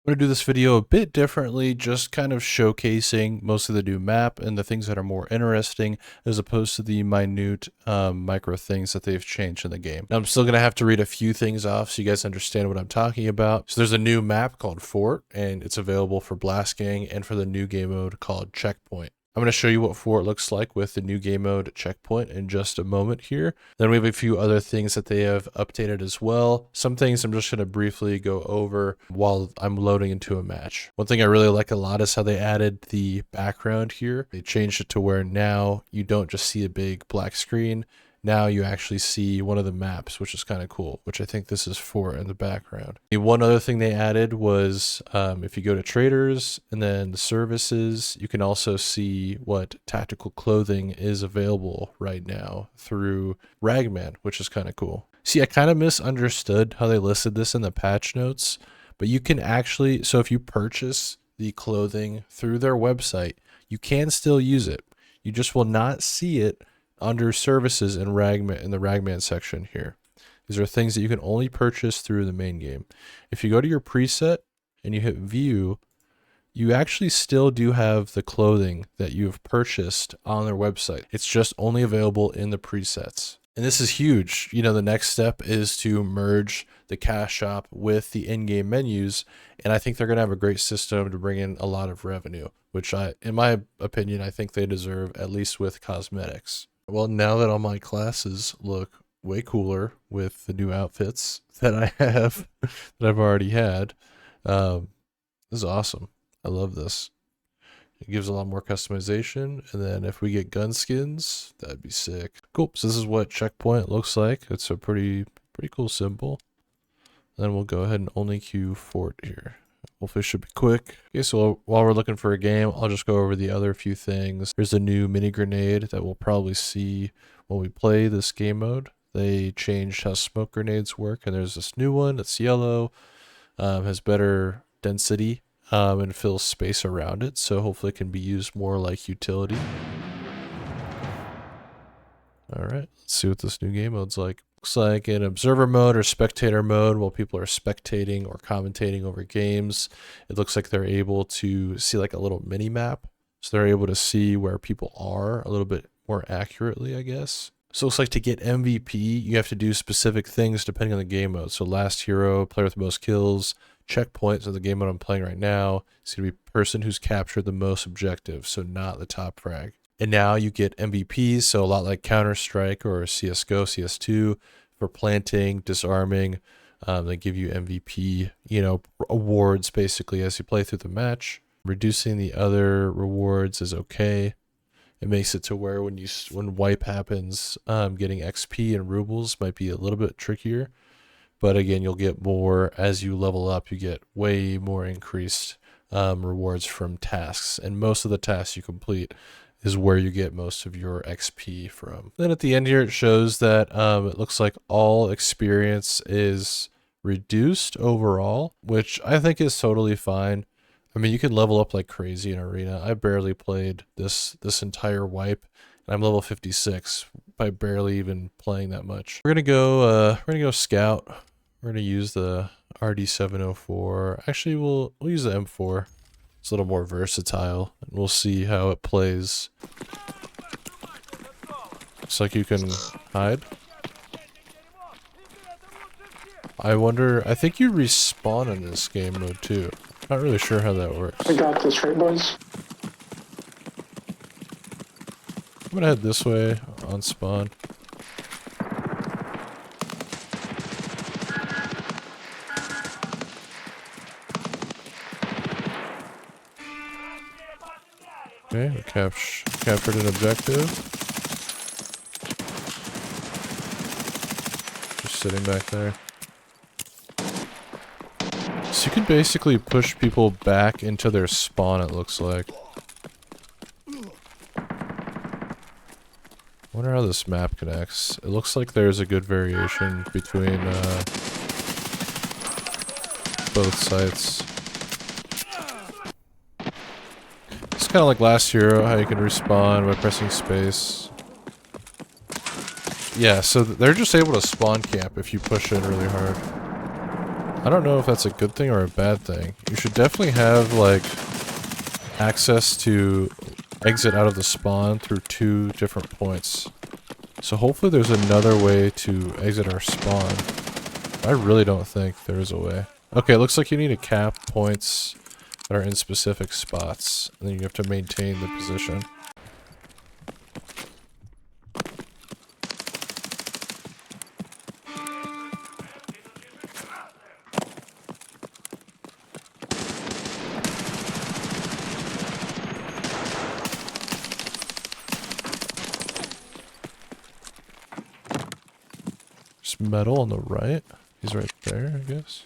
I'm going to do this video a bit differently, just kind of showcasing most of the new map and the things that are more interesting as opposed to the minute micro things that they've changed in the game. Now, I'm still going to have to read a few things off so you guys understand what I'm talking about. So there's a new map called Fort, and it's available for Blast Gang and for the new game mode called Checkpoint. I'm going to show you what Fort looks like with the new game mode Checkpoint in just a moment here. Then we have a few other things that they have updated as well. Some things I'm just going to briefly go over while I'm loading into a match. One thing I really like a lot is how they added the background here. They changed it to where now you don't just see a big black screen. Now you actually see one of the maps, which is kind of cool, which I think this is for in the background. The one other thing they added was if you go to traders and then the services, you can also see what tactical clothing is available right now through Ragman, which is kind of cool. See, I kind of misunderstood how they listed this in the patch notes, but you can actually, so if you purchase the clothing through their website, you can still use it. You just will not see it under services in Ragman, in the Ragman section here. These are things that you can only purchase through the main game. If you go to your preset and you hit view, you actually still do have the clothing that you have purchased on their website. It's just only available in the presets. And this is huge. You know, the next step is to merge the cash shop with the in-game menus. And I think they're going to have a great system to bring in a lot of revenue, which in my opinion, I think they deserve, at least with cosmetics. Well, now that all my classes look way cooler with the new outfits that I have, that I've already had, this is awesome. I love this. It gives a lot more customization, and then if we get gun skins, that'd be sick. Cool. So this is what Checkpoint looks like. It's a pretty cool symbol. Then we'll go ahead and only queue Fort here. Hopefully it should be quick. Okay, so while we're looking for a game, I'll just go over the other few things. There's a new mini grenade that we'll probably see when we play this game mode. They changed how smoke grenades work, and there's this new one that's yellow, has better density, and fills space around it, so hopefully it can be used more like utility. Alright, let's see what this new game mode's like. Looks like in observer mode or spectator mode, while people are spectating or commentating over games, it looks like they're able to see like a little mini map. So they're able to see where people are a little bit more accurately, I guess. So it looks like to get MVP, you have to do specific things depending on the game mode. So last hero, player with the most kills, checkpoint, so the game mode I'm playing right now, it's going to be person who's captured the most objectives, so not the top frag. And now you get MVPs, so a lot like Counter-Strike or CSGO, CS2, for planting, disarming. They give you MVP, awards basically as you play through the match. Reducing the other rewards is okay. It makes it to where when wipe happens, getting XP and rubles might be a little bit trickier. But again, you'll get more as you level up. You get way more increased rewards from tasks. And most of the tasks you complete is where you get most of your XP from. Then at the end here, it shows that it looks like all experience is reduced overall, which I think is totally fine. I mean, you can level up like crazy in Arena. I barely played this entire wipe, and I'm level 56 by barely even playing that much. We're gonna go scout. We're gonna use the RD704. Actually, we'll use the M4. It's a little more versatile, and we'll see how it plays. Looks like you can hide. I think you respawn in this game mode too. Not really sure how that works. We got this, right, boys? I'm gonna head this way on spawn. Okay, we captured an objective. Just sitting back there. So you can basically push people back into their spawn, it looks like. Wonder how this map connects. It looks like there's a good variation between both sites. It's kind of like last hero, how you can respawn by pressing space. Yeah, so they're just able to spawn camp if you push in really hard. I don't know if that's a good thing or a bad thing. You should definitely have, like, access to exit out of the spawn through 2 different points. So hopefully there's another way to exit our spawn. I really don't think there is a way. Okay, it looks like you need to cap points that are in specific spots, and then you have to maintain the position. There's metal on the right. He's right there, I guess.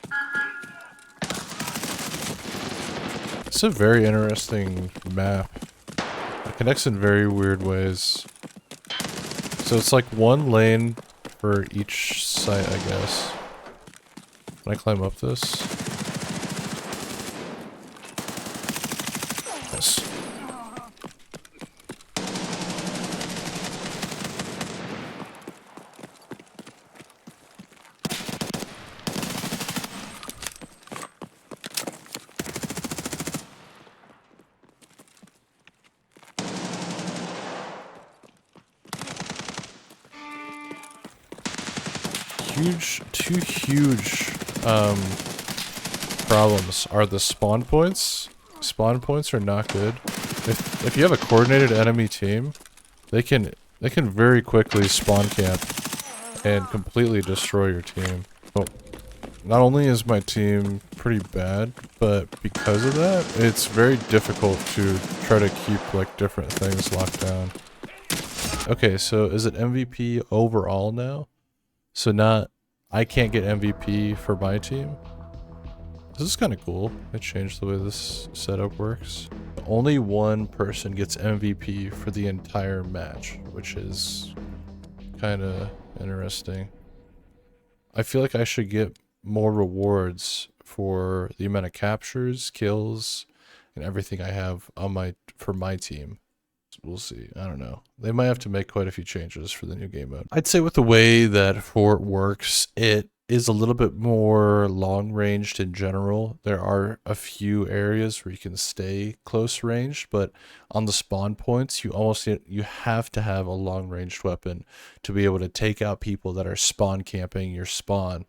It's a very interesting map. It connects in very weird ways. So it's like 1 lane for each site, I guess. Can I climb up this? Yes. Two huge problems are the spawn points. Spawn points are not good. If you have a coordinated enemy team, they can very quickly spawn camp and completely destroy your team. Well, not only is my team pretty bad, but because of that, it's very difficult to try to keep like different things locked down. Okay, so is it MVP overall now? So not, I can't get MVP for my team? This is kind of cool. They changed the way this setup works. Only 1 person gets MVP for the entire match, which is kind of interesting. I feel like I should get more rewards for the amount of captures, kills, and everything I have on for my team. We'll see. I don't know. They might have to make quite a few changes for the new game mode. I'd say with the way that Fort works, it is a little bit more long-ranged in general. There are a few areas where you can stay close-ranged, but on the spawn points, you have to have a long-ranged weapon to be able to take out people that are spawn camping your spawn.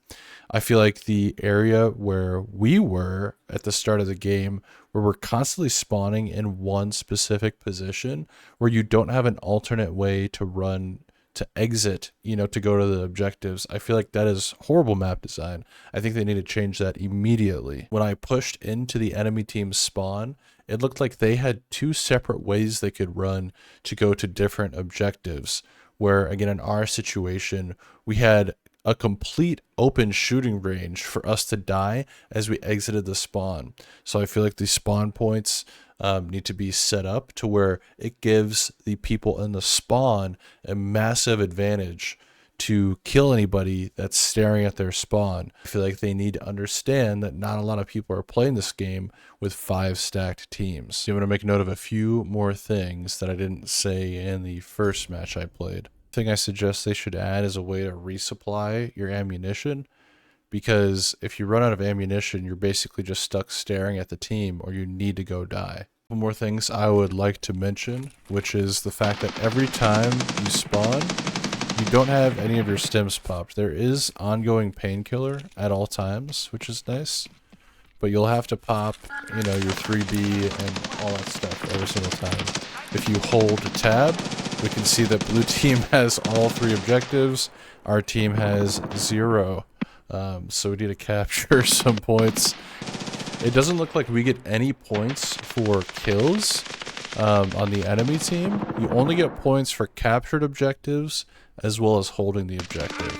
I feel like the area where we were at the start of the game, where we're constantly spawning in one specific position, where you don't have an alternate way to run to exit, to go to the objectives. I feel like that is horrible map design. I think they need to change that immediately. When I pushed into the enemy team's spawn, it looked like they had 2 separate ways they could run to go to different objectives, where again, in our situation, we had a complete open shooting range for us to die as we exited the spawn. So I feel like the spawn points need to be set up to where it gives the people in the spawn a massive advantage to kill anybody that's staring at their spawn. I feel like they need to understand that not a lot of people are playing this game with 5 stacked teams. So I'm going to make note of a few more things that I didn't say in the first match I played. Thing I suggest they should add is a way to resupply your ammunition, because if you run out of ammunition, you're basically just stuck staring at the team, or you need to go die. One more things I would like to mention, which is the fact that every time you spawn, you don't have any of your stims popped. There is ongoing painkiller at all times, which is nice, but you'll have to pop, your 3B and all that stuff every single time. If you hold tab, we can see that blue team has all 3 objectives. Our team has 0. So we need to capture some points. It doesn't look like we get any points for kills on the enemy team. You only get points for captured objectives as well as holding the objective.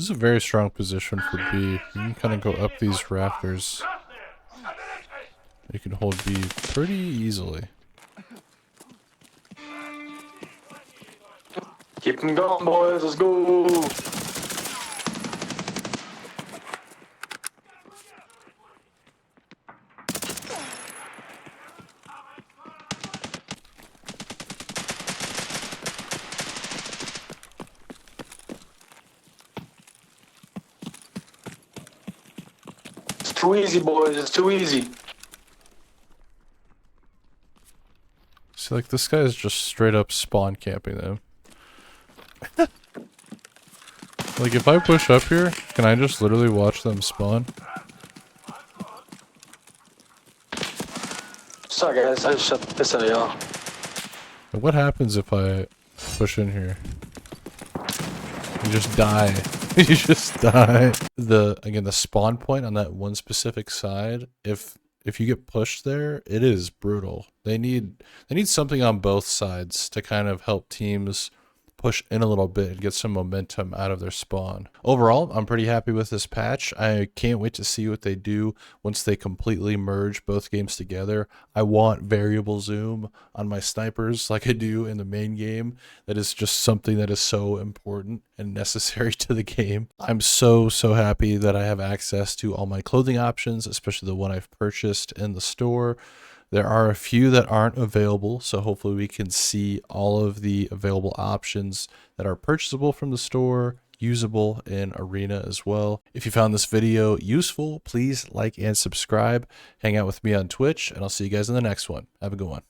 is a very strong position for B. You can kind of go up these rafters. You can hold B pretty easily. Keep them going, boys. Let's go. It's too easy, boys. It's too easy. See, like, this guy is just straight up spawn camping them. Like, if I push up here, can I just literally watch them spawn? Sorry, guys. I just shut this out of y'all. And what happens if I push in here? You just die. You just die. Again, the spawn point on that one specific side, if you get pushed there, it is brutal. They need something on both sides to kind of help teams push in a little bit and get some momentum out of their spawn. Overall, I'm pretty happy with this patch. I can't wait to see what they do once they completely merge both games together. I want variable zoom on my snipers like I do in the main game. That is just something that is so important and necessary to the game. I'm so happy that I have access to all my clothing options, especially the one I've purchased in the store. There are a few that aren't available, so hopefully we can see all of the available options that are purchasable from the store, usable in Arena as well. If you found this video useful, please like and subscribe. Hang out with me on Twitch, and I'll see you guys in the next one. Have a good one.